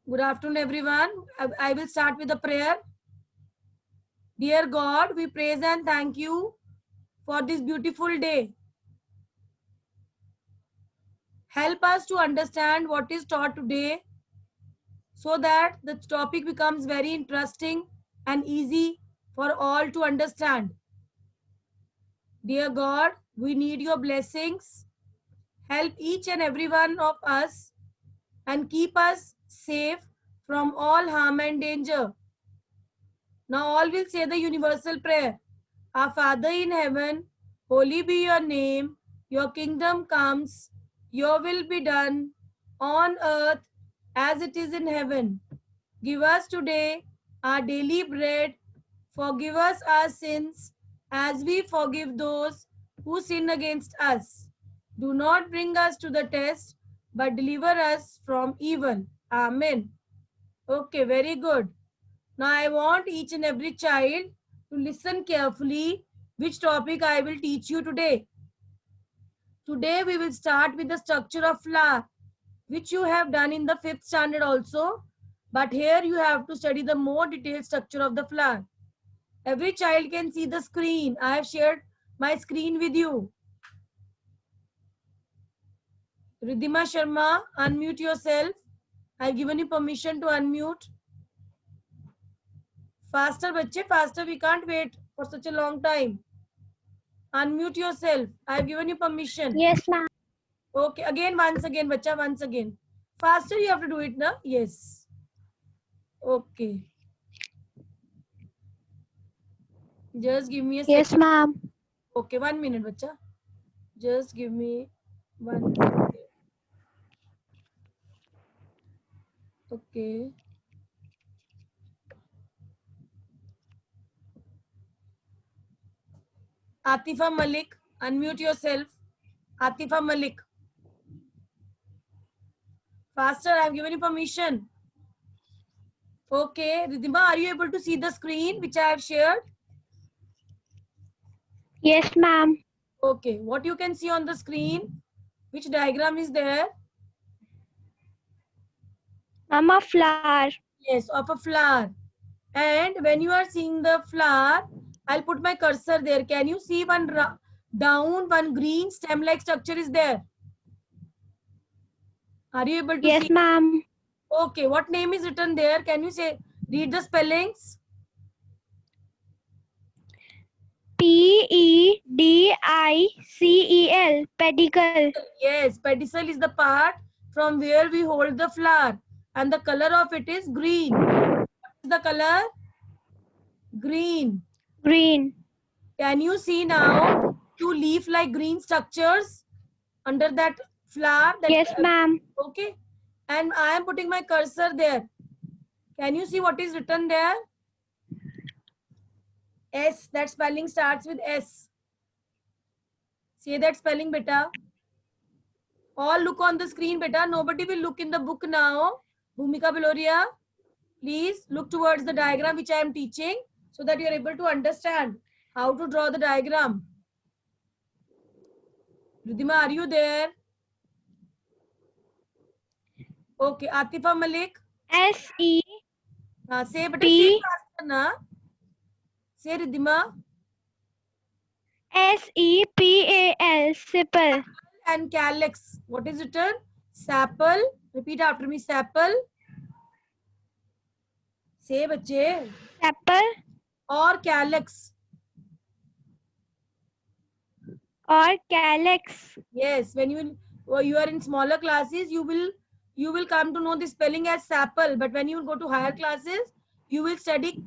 Good afternoon, everyone. I will start with a prayer. Dear God, we praise and thank you for this beautiful day. Help us to understand what is taught today so that the topic becomes very interesting and easy for all to understand. Dear God, we need your blessings. Help each and every one of us and keep us safe from all harm and danger. Now all will say the universal prayer. Our Father in heaven, holy be your name. Your kingdom comes, your will be done on earth as it is in heaven. Give us today our daily bread. Forgive us our sins as we forgive those who sin against us. Do not bring us to the test, but deliver us from evil. Amen. Okay, very good. Now I want each and every child to listen carefully which topic I will teach you today. Today we will start with the structure of flower, which you have done in the 5th standard also. But here you have to study the more detailed structure of the flower. Every child can see the screen. I have shared my screen with you. Ridhima Sharma, unmute yourself. I have given you permission to unmute. Faster, bache, faster. We can't wait for such a long time. Unmute yourself. I have given you permission. Yes, ma'am. Okay, again, once again, bacha, once again. Faster you have to do it, na? Yes. Okay. Just give me a Yes, second. ma'am. Okay, 1 minute, bacha. Just give me 1 minute. Okay. Atifa Malik, unmute yourself. Atifa Malik. Faster, I have given you permission. Okay, Ridhima, are you able to see the screen which I have shared? Yes, ma'am. Okay, what you can see on the screen? Which diagram is there? I'm a flower. Yes, of a flower. And when you are seeing the flower, I'll put my cursor there. Can you see down, one green stem-like structure is there? Are you able to Yes, see? ma'am. Okay, what name is written there? Can you say, read the spellings? Pedicel. Pedicle. Yes, pedicel is the part from where we hold the flower. And the color of it is green. What is the color? Green. Green. Can you see now two leaf-like green structures under that flower? Yes, ma'am. Okay. And I am putting my cursor there. Can you see what is written there? S. That spelling starts with S. Say that spelling, beta. All look on the screen, beta. Nobody will look in the book now. Bhumika Beloria, please look towards the diagram which I am teaching so that you are able to understand how to draw the diagram. Ridhima, are you there? Okay. Atifa Malik. S-E-P. Say, beta, say faster, na. Say, Ridhima. S-E-P-A-L. Sipple. And calyx. What is written? Sapple. Repeat after me. Sapple. Say, bache. Apple Or calyx. or calyx. Yes. When you are in smaller classes, you will come to know the spelling as sapple. But when you go to higher classes, you will study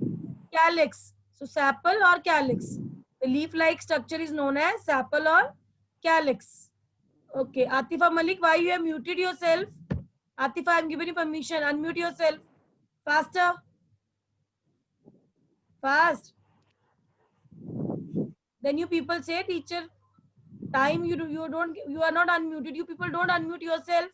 calyx. So sapple or calyx. The leaf-like structure is known as sapple or calyx. Okay. Atifa Malik, why you have muted yourself? Atifa, I'm giving you permission. Unmute yourself. Faster. Fast. Then you people say, teacher, time you are not unmuted. You people don't unmute yourself.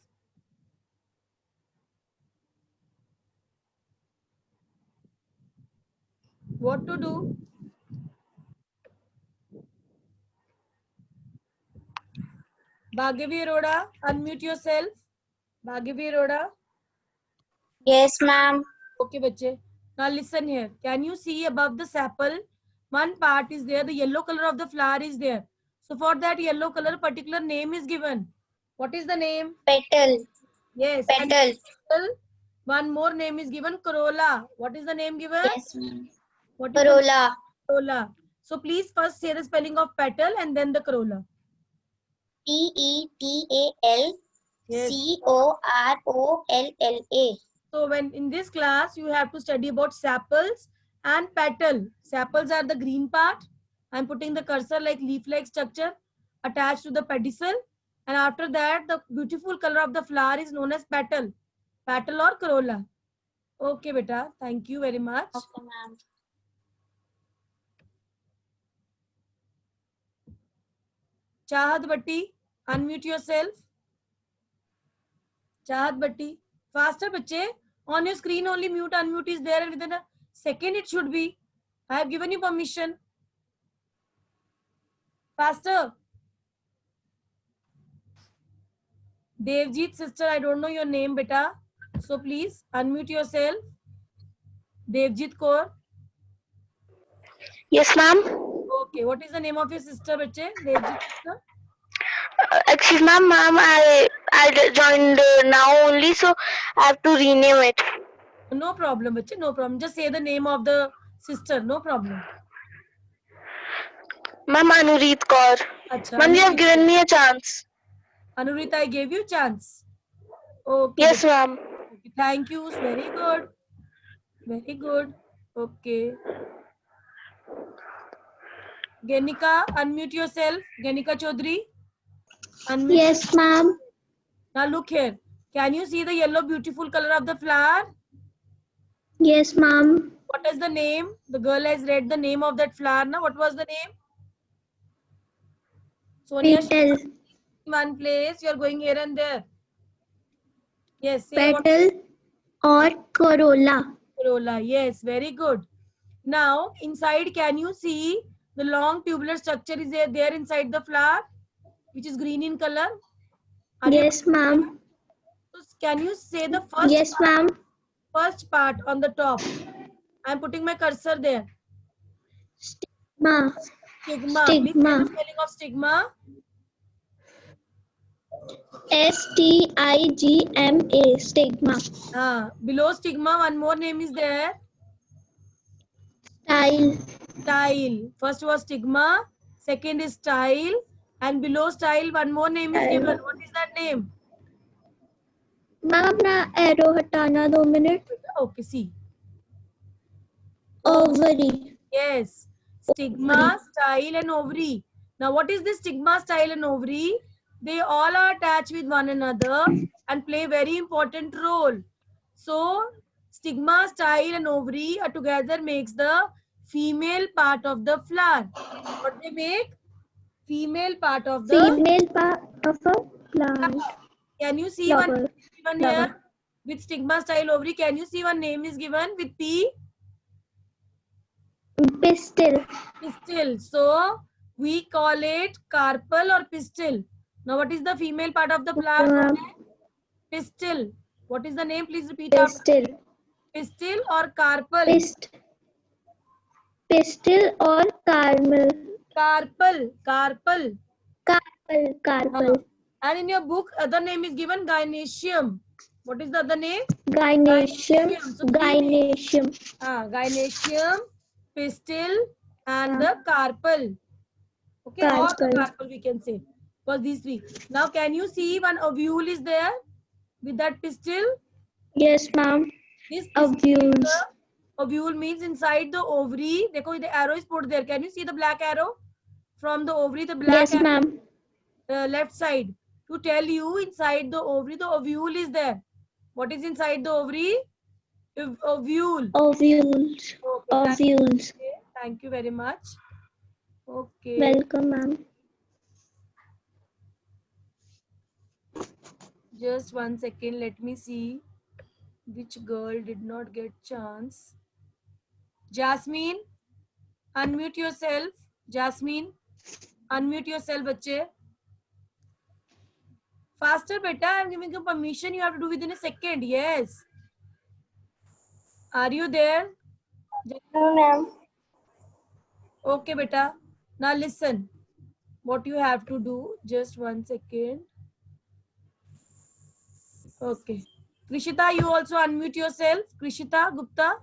What to do? Bhagavi Arora, unmute yourself. Bhagavi Arora. Yes, ma'am. Okay, bache. Now listen here. Can you see above the sepal? One part is there. The yellow color of the flower is there. So for that yellow color, particular name is given. What is the name? Petal. Yes. And Petal. one more name is given. Corolla. What is the name given? Yes, ma'am. What is the Corolla. corolla? So please first say the spelling of petal and then the corolla. Petal. Yes. Corolla. So when in this class, you have to study about sepals and petal. Sepals are the green part. I'm putting the cursor like leaf-like structure attached to the pedicel. And after that, the beautiful color of the flower is known as petal. Petal or corolla. Okay, beta. Thank you very much. Okay, ma'am. Chahat Bhatti, unmute yourself. Chahat Bhatti. Faster, bache. On your screen only mute, unmute is there and within a second it should be. I have given you permission. Faster. Devjit sister, I don't know your name, beta. So please unmute yourself. Devjit Kaur. Yes, ma'am. Okay, what is the name of your sister, bache? Devjit sister. Excuse ma'am, I joined now only, so I have to rename it. No problem, bache. No problem. Just say the name of the sister. No problem. Ma'am, Anureet Kaur. Acha, Ma'am, you have Anurit. given me a chance. Anurit, I gave you chance. Okay, Yes, beta. ma'am. Okay, thank you. Very good. Very good. Okay. Genika, unmute yourself. Genika Chaudhary. Unmute. Yes, ma'am. Now look here. Can you see the yellow beautiful color of the flower? Yes, ma'am. What is the name? The girl has read the name of that flower. Now, what was the name? Sonia, Petal. one place. You are going here and there. Yes, say what? Petal or corolla. Corolla. Yes, very good. Now, inside, can you see the long tubular structure is there inside the flower, which is green in color? Are you? Yes, ma'am. Can you say the first Yes, ma'am. first part on the top? I'm putting my cursor there. Stigma. Stigma. Please say the spelling of stigma. Stigma. Stigma. Below stigma, one more name is there. Style. Style. First was stigma. Second is style. And below style, one more name is given. What is that name? Ma'am अपना arrow हटाना 2 minute. Okay, see. Ovary. Yes. Stigma, style, and ovary. Now, what is this stigma, style, and ovary? They all are attached with one another and play very important role. So, stigma, style, and ovary are together makes the female part of the flower. What they make? Female part of the Female part of a plant. Can you see one Flower. given here with stigma, style, ovary? Can you see one name is given with P? Pistil. Pistil. So we call it carpel or pistil. Now what is the female part of the flower known as? Pistil. What is the name? Please repeat after. Pistil. Pistil or carpel? Pistil or caramel. Carpel. Carpel. Carpel. And in your book, other name is given gynoecium. What is the other name? Gynoecium. So Gynoecium. Gynoecium, pistil, and the carpel. Okay, or the carpel we can say. Was these three. Now, can you see one ovule is there with that pistil? Yes, ma'am. This Ovules. Ovule means inside the ovary. Dekho, the arrow is put there. Can you see the black arrow from the ovary? The black yes, ma'am. Left side to tell you inside the ovary the ovule is there. What is inside the ovary? Ovule. Ovules. Okay, Ovules. thank you very much. Okay. Welcome, ma'am. Just 1 second. Let me see which girl did not get chance. Jasmine, unmute yourself. Jasmine, unmute yourself, bache. Faster, beta. I'm giving you permission. You have to do within a second. Yes. Are you there? No, ma'am. Okay, beta. Now listen. What you have to do? Just 1 second. Okay. Krishita, you also unmute yourself. Krishita Gupta.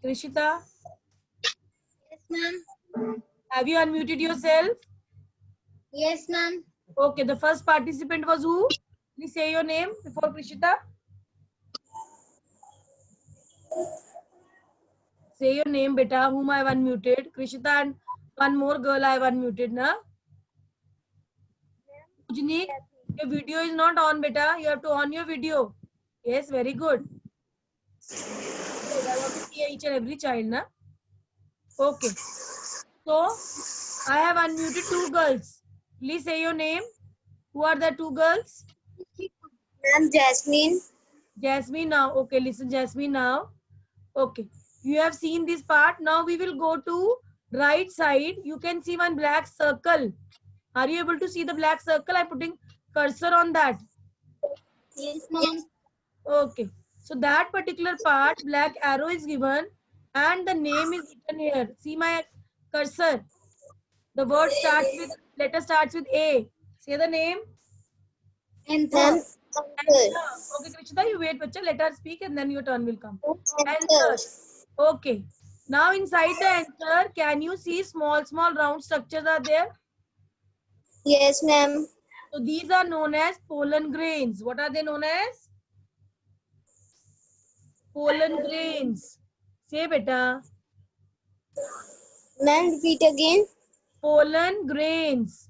Krishita, Yes, ma'am. have you unmuted yourself? Yes, ma'am. Okay, the first participant was who? Please say your name before Krishita. Say your name, beta, whom I have unmuted. Krishita and one more girl I have unmuted, na? Ujnik, your video is not on, beta. You have to on your video. Yes, very good. Good. I want to see each and every child, na? Okay. So, I have unmuted two girls. Please say your name. Who are the two girls? Ma'am, Jasmine. Jasmine now. Okay, listen, Jasmine now. Okay. You have seen this part. Now we will go to right side. You can see one black circle. Are you able to see the black circle? I'm putting cursor on that. Yes, ma'am. Okay. So that particular part, black arrow is given and the name is written here. See my cursor. The word starts with, letter starts with A. Say the name. Enter. Enter. Okay, Krishna, you wait, bacha. Let her speak and then your turn will come. Enter. Okay. Now inside the enter, can you see small round structures are there? Yes, ma'am. So these are known as pollen grains. What are they known as? Pollen grains. Say beta. Ma'am, repeat again. Pollen grains.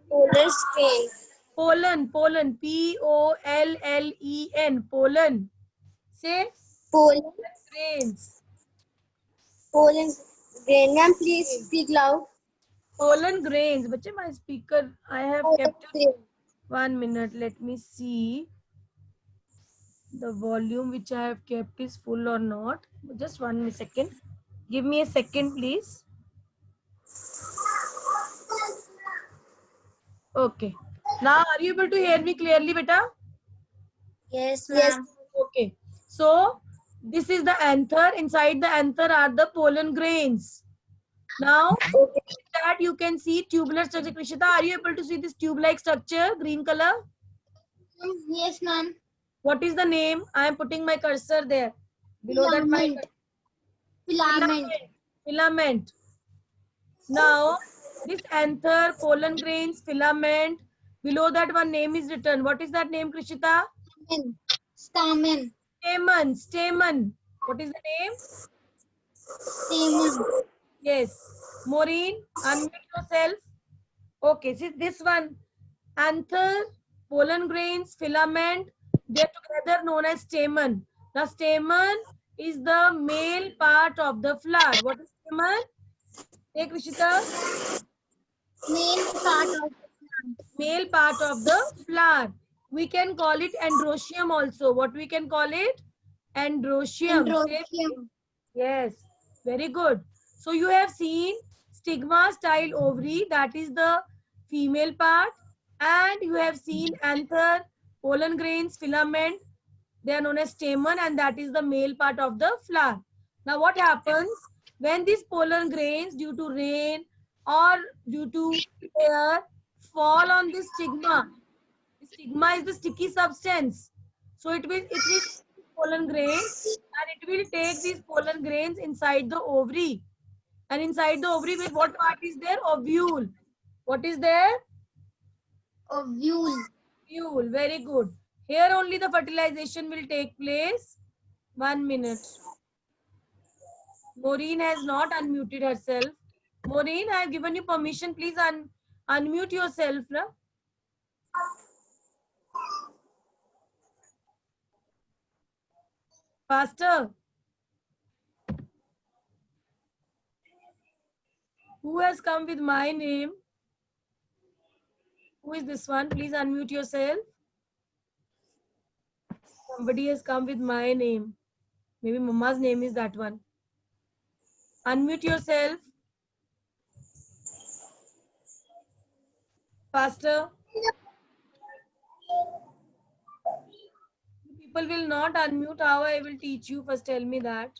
Polar strain. Pollen. Pollen. Pollen. Say Pollen. grains. Pollen grain. Ma'am, please speak loud. Pollen grains. Bache, my speaker, I have Pollen kept grain. 1 minute. Let me see. The volume which I have kept is full or not. Just 1 second. Give me a second, please. Okay. Now, are you able to hear me clearly, beta? Yes, ma'am. Okay. So, this is the anther. Inside the anther are the pollen grains. Now, that you can see tubular structure. Krishita, are you able to see this tube-like structure, green color? Yes, ma'am. What is the name? I am putting my cursor there. Below that, my Filament. filament. Now, this anther, pollen grains, filament. Below that, one name is written. What is that name, Krishita? Stamen. Stamen. What is the name? Stamen. Yes. Maureen, unmute yourself. Okay, see this one. Anther, pollen grains, filament, they are together known as stamen. The stamen is the male part of the flower. What is stamen? Hey, Krishita. Main part of Male part of the flower. We can call it androecium also. What we can call it? Androecium. Say, androecium. yes, very good. So you have seen stigma style ovary, that is the female part, and you have seen anther, pollen grains, filament, they are known as stamen, and that is the male part of the flower. Now what happens when these pollen grains due to rain or due to air fall on this stigma? The stigma is the sticky substance. So it will pollen grains and it will take these pollen grains inside the ovary. And inside the ovary, with what part is there? Ovule. What is there? Ovule. Ovule. Very good. Here only the fertilization will take place. 1 minute. Maureen has not unmuted herself. Maureen, I have given you permission. Please unmute yourself. Na? Faster. Who has come with my name? Who is this one? Please unmute yourself. Somebody has come with my name. Maybe Mama's name is that one. Unmute yourself. Faster. People will not unmute. How I will teach you? First tell me that.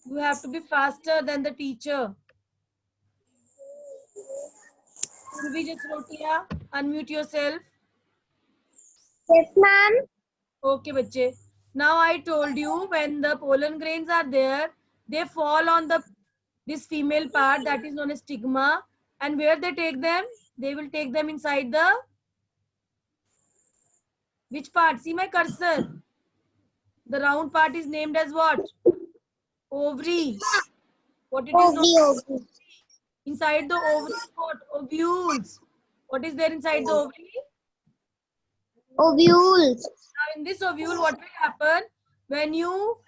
You have to be faster than the teacher. Urvi Jasrotia, unmute yourself. Yes, ma'am. Okay, bache. Now I told you when the pollen grains are there, they fall on this female part that is known as stigma. And where they take them? They will take them inside the which part? See my cursor. The round part is named as what? Ovary. What it is known? Ovary. Inside the ovary, what? Ovules. What is there inside the ovary? Ovules. Now in this ovule, what will happen? When you,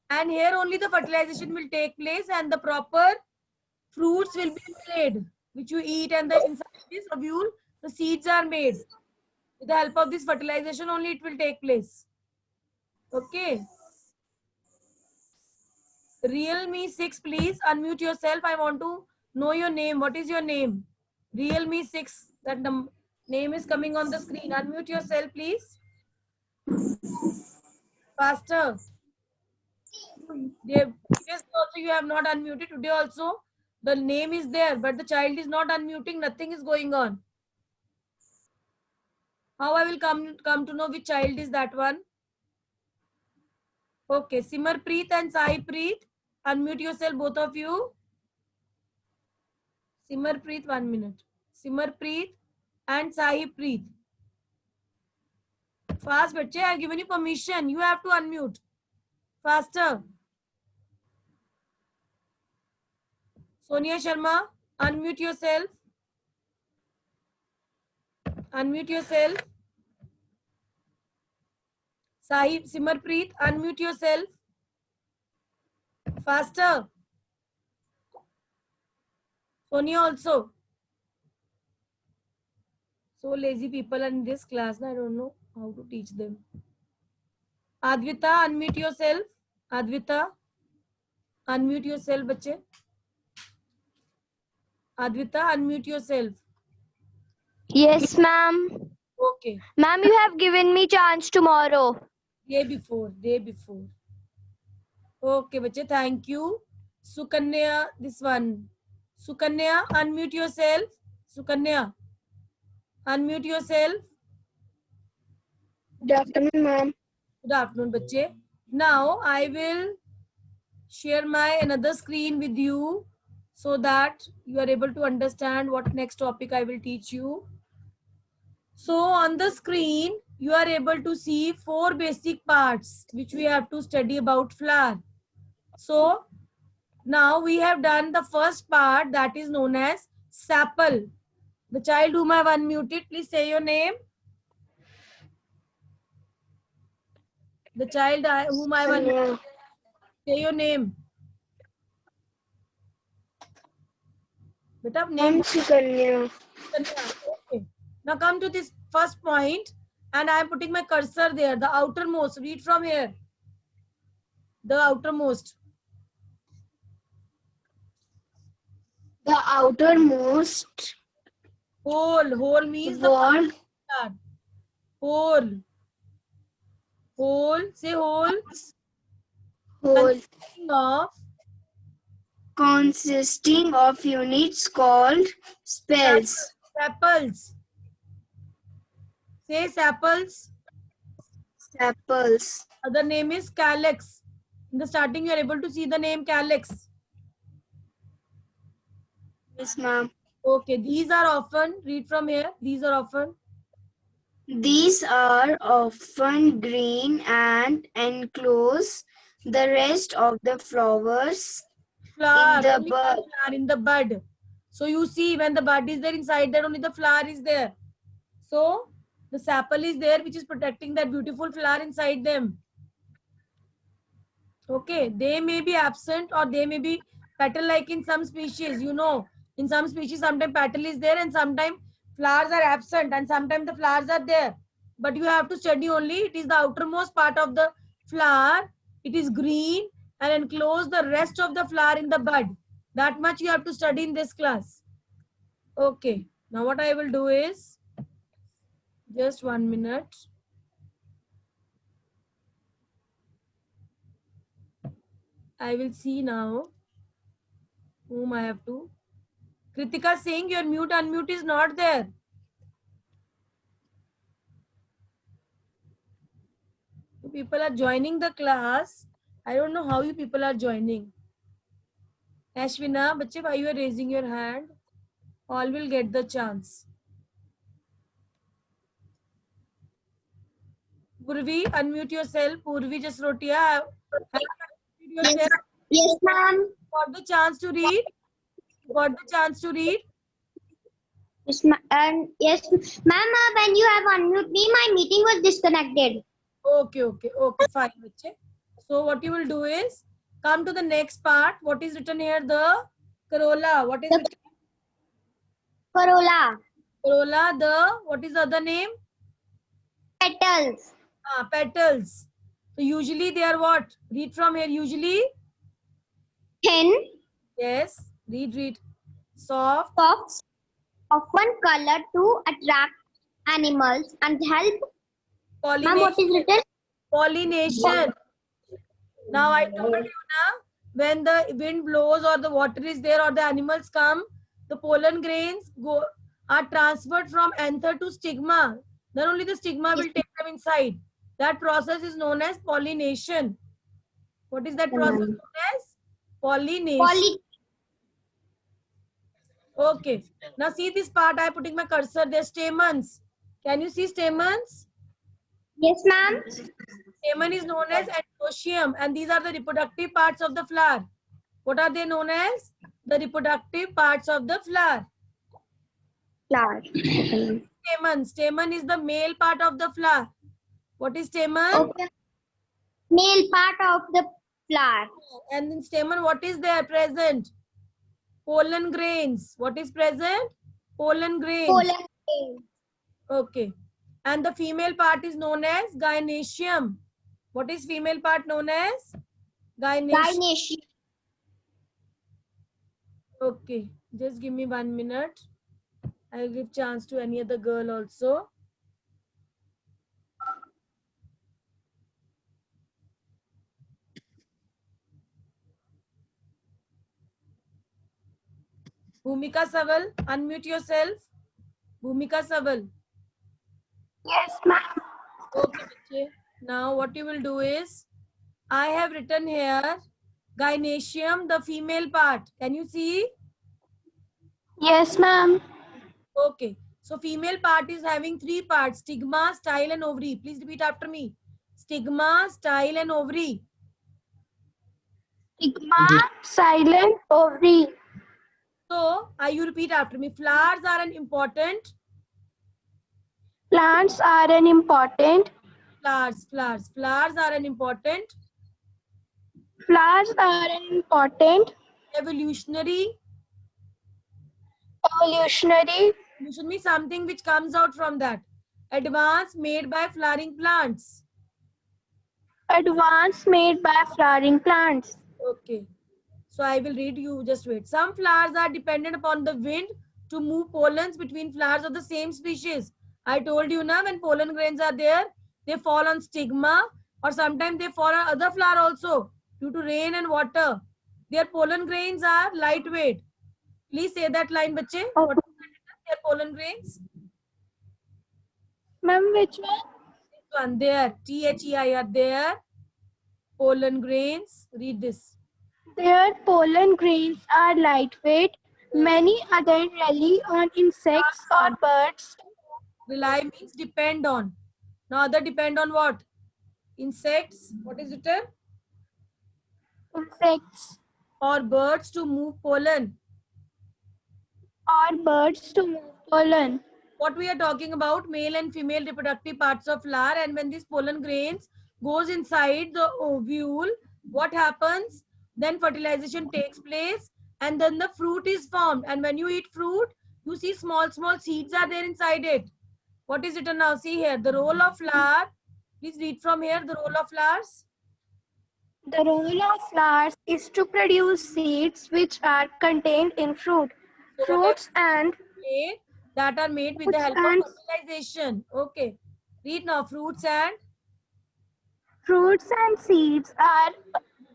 and here only the fertilization will take place and the proper fruits will be made, which you eat, and the inside this ovule, the seeds are made. With the help of this fertilization only it will take place. Okay. Real Me 6, please unmute yourself. I want to know your name. What is your name? Real Me 6. That the name is coming on the screen. Unmute yourself, please. Faster. Previously also you have not unmuted. Today also the name is there, but the child is not unmuting. Nothing is going on. How I will come to know which child is that one? Okay, Simarpreet and Sai Preet, unmute yourself, both of you. Simarpreet, 1 minute. Simarpreet and Sai Preet. Fast, bache. I have given you permission. You have to unmute. Faster. Sonia Sharma, unmute yourself. Unmute yourself. Sahib, Simarpreet, unmute yourself. Faster. Sonia also. So lazy people are in this class. I don't know how to teach them. Advita, unmute yourself. Advita, unmute yourself, bache. Advita, unmute yourself. Yes, ma'am. Okay. Ma'am, you have given me chance tomorrow. Day before. Okay, bache, thank you. Sukanya, this one. Sukanya, unmute yourself. Sukanya, unmute yourself. Good afternoon, ma'am. Good afternoon, bache. Now I will share my another screen with you so that you are able to understand what next topic I will teach you. So on the screen, you are able to see 4 basic parts which we have to study about flower. So now we have done the first part, that is known as sepal. The child whom I have unmuted, please say your name. The child whom I have unmuted, say your name. Beta, name. Sukanya. Okay. Now come to this first point, and I am putting my cursor there, the outermost. Read from here. The outermost. The outermost Whole. Whole means the wall. part. Whole. Whole. Say whole. Hole Consisting of consisting of units called spells. sepals. Say sepals. Sepals. Other name is calyx. In the starting, you are able to see the name calyx. Yes, ma'am. Okay, these are often, read from here, these are often. These are often green and enclose the rest of the flowers Flower, in the only one bud. flower in the bud. So you see when the bud is there, inside that only the flower is there. So the sepal is there which is protecting that beautiful flower inside them. Okay, they may be absent or they may be petal like in some species, you know. In some species, sometimes petal is there and sometimes flowers are absent and sometimes the flowers are there. But you have to study only, it is the outermost part of the flower. It is green and enclose the rest of the flower in the bud. That much you have to study in this class. Okay, now what I will do is, just 1 minute. I will see now whom I have to. Kritika Singh, your mute unmute is not there. You people are joining the class. I don't know how you people are joining. Ashwina, bache, why you are raising your hand? All will get the chance. Purvi, unmute yourself. Purvi Jasrotia, have you unmuted yourself? Yes, ma'am. Got the chance to read? Got the chance to read? Yes, and yes, ma'am. When you have unmute me, my meeting was disconnected. Okay, fine, bache. So what you will do is come to the next part. What is written here? The corolla. What is The written? corolla, Corolla. The what is the other name? petals, Petals. So usually they are what? Read from here. Usually, thin, yes. Read. Soft. soft, often colored to attract animals and help. Ma'am, what is Pollination. written? Pollination. Now I told you na, when the wind blows or the water is there or the animals come, the pollen grains are transferred from anther to stigma. Then only the stigma will take them inside. That process is known as pollination. What is that process known as? Pollination. Okay. Now see this part. I am putting my cursor. There stamens. Can you see stamens? Yes, ma'am. Stamen is known as androecium, and these are the reproductive parts of the flower. What are they known as? The reproductive parts of the flower. Flower. Stamen. Stamen is the male part of the flower. What is stamen? Okay. Male part of the flower. And in stamen, what is there present? Pollen grains. What is present? Pollen grains. Pollen grain. Okay. And the female part is known as gynoecium. What is female part known as? Gynoecium. Gynoecium. Okay. Just give me 1 minute. I'll give chance to any other girl also. Bhumika Saval, unmute yourself. Bhumika Saval. Yes, ma'am. Okay, bache. Now what you will do is, I have written here, gynoecium, the female part. Can you see? Yes, ma'am. Okay. So female part is having 3 parts, stigma, style and ovary. Please repeat after me. Stigma, style and ovary. Stigma, silent ovary. So, you repeat after me. Flowers are an important. Plants are an important. Flowers are an important Flowers are an important evolutionary. evolutionary Evolution means something which comes out from that. Advance made by flowering plants. advance made by flowering plants. Okay. So I will read you, just wait. Some flowers are dependent upon the wind to move pollens between flowers of the same species. I told you now, when pollen grains are there, they fall on stigma or sometimes they fall on other flower also due to rain and water. Their pollen grains are lightweight. Please say that line, bache. What is their pollen grains? Ma'am, which one? This one, there. THEIR, there. Pollen grains. Read this. Their pollen grains are lightweight. Many others rely on insects or birds. Rely means depend on. Now other depend on what? Insects. What is written? Insects Or birds to move pollen. or birds to move pollen. What we are talking about, male and female reproductive parts of flower, and when these pollen grains goes inside the ovule, what happens? Then fertilization takes place and then the fruit is formed. And when you eat fruit, you see small seeds are there inside it. What is written now? See here, the role of flower. Please read from here, the role of flowers. The role of flowers is to produce seeds which are contained in fruit. So Fruits and that are made with the help of fertilization. Okay. Read now, fruits and seeds are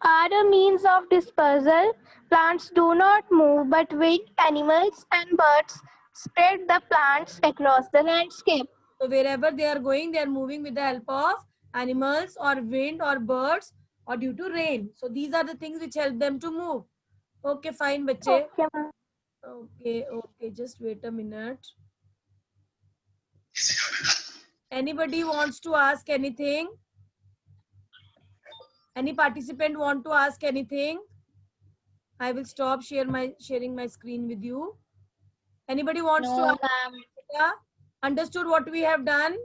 are a means of dispersal. Plants do not move, but winged animals and birds spread the plants across the landscape. So wherever they are going, they are moving with the help of animals or wind or birds or due to rain. So these are the things which help them to move. Okay, fine, bache. Okay, ma'am. Okay, just wait a minute. Anybody wants to ask anything? Any participant want to ask anything? I will stop sharing my screen with you. Anybody wants to No, ask? ma'am. Understood what we have done?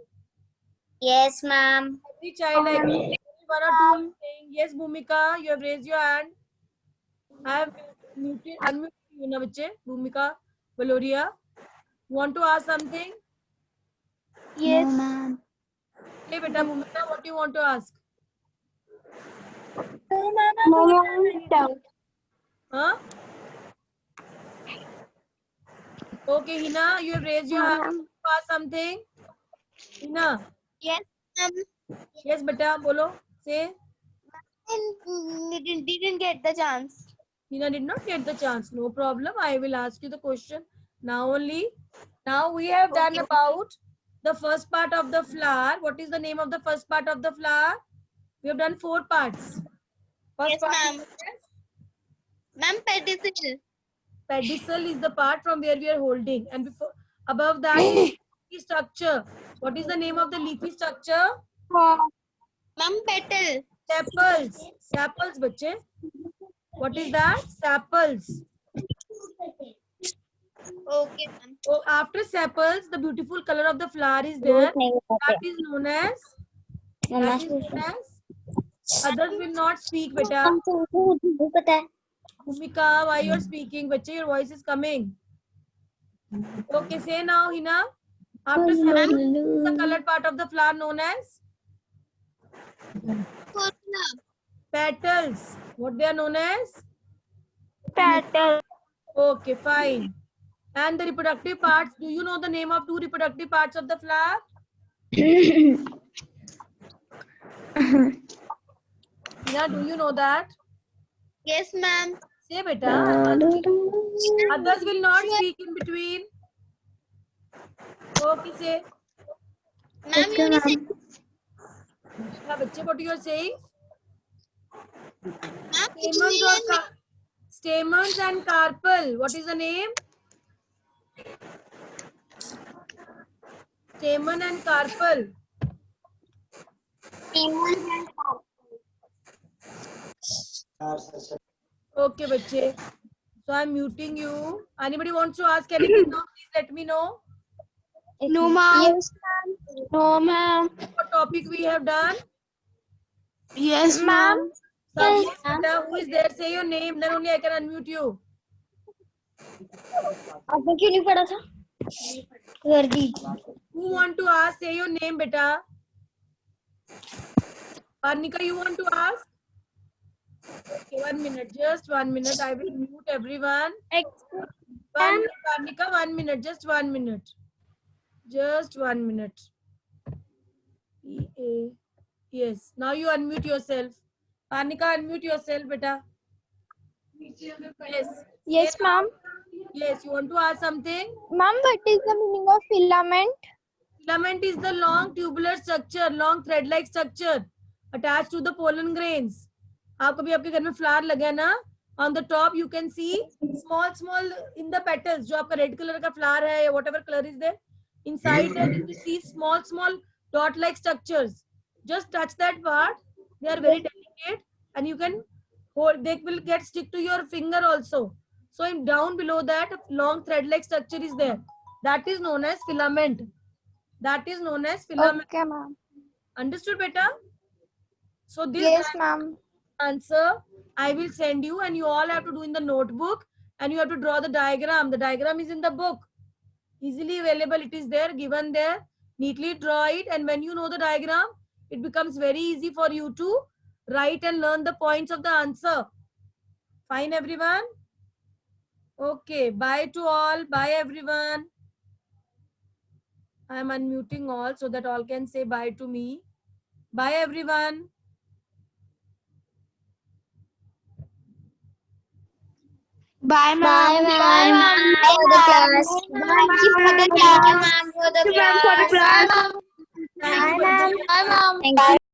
Yes, ma'am. Every child, I can see one or two are saying yes. Bhumika, you have raised your hand. I have unmuted you, na bache. Bhumika, Valoria, want to ask something? Yes. No, ma'am. Hey, beta, Bhumika, what do you want to ask? No, ma'am. Doubt. Huh? Okay, Hina, you have raised your hand to ask something. Hina, Yes, ma'am. yes, beta, bolo. Say. Didn't get the chance. Hina did not get the chance. No problem. I will ask you the question now only. Now we have done about the first part of the flower. What is the name of the first part of the flower? We have done 4 parts. First Yes, part ma'am. is Ma'am, pedicel. pedicel is the part from where we are holding. And before above that is leafy structure. What is the name of the leafy structure? Ma'am, petal. Sepals. Sepals, bache. What is that? Sepals. Okay, ma'am. So after sepals, the beautiful color of the flower is there. That is known as. That is known as. Others will not speak, beta. Bhumika, why you are speaking? Bache, your voice is coming. Okay, say now, Hina. After sepals, the colored part of the flower known as petals. What they are known as? Petal. Okay, fine. And the reproductive parts. Do you know the name of 2 reproductive parts of the flower? Hina, do you know that? Yes, ma'am. Say, beta. I'm asking. Others will not speak in between. Okay, say. Ma'am, unisex. Yeah, bache, what you are saying? Ma'am, Stamens or stamens and carpel. What is the name? Stamen and carpel. Okay, bache. So I'm muting you. Anybody wants to ask anything now? Please let me know. No, ma'am. Yes, no, ma'am. What topic we have done? Yes, Ma'am. Some yes, beta. Who is there? Say your name. Then only I can unmute you. आपने क्यों नहीं पढ़ा था? वर्दी. Who want to ask? Say your name, beta. Parnika, you want to ask? Okay, 1 minute. Just 1 minute. I will mute everyone. Parnika, 1 minute. Just 1 minute. Just 1 minute. Yes. Now you unmute yourself. Parnika, unmute yourself, beta. Yes. Yes, ma'am. Yes. You want to ask something? Ma'am, what is the meaning of filament? Filament is the long tubular structure, long thread-like structure attached to the pollen grains. आप कभी आपके घर में flower लगा ना? On the top you can see small in the petals. जो आपका red color का flower है या whatever color is there, inside there you will see small dot-like structures. Just touch that part. They are very delicate and you can hold. They will get stick to your finger also. So in down below that long thread-like structure is there. That is known as filament. That is known as filament. Okay, ma'am. Understood, beta? So this Yes, ma'am. answer I will send you and you all have to do in the notebook and you have to draw the diagram. The diagram is in the book. Easily available. It is there, given there. Neatly draw it and when you know the diagram, it becomes very easy for you to write and learn the points of the answer. Fine, everyone? Okay. Bye to all. Bye, everyone. I am unmuting all so that all can say bye to me. Bye, everyone. Bye, ma'am. Bye, ma'am. For the class. Thank you for the class. Thank you, ma'am, for the class. Thank you for Bye, ma'am. Thank you.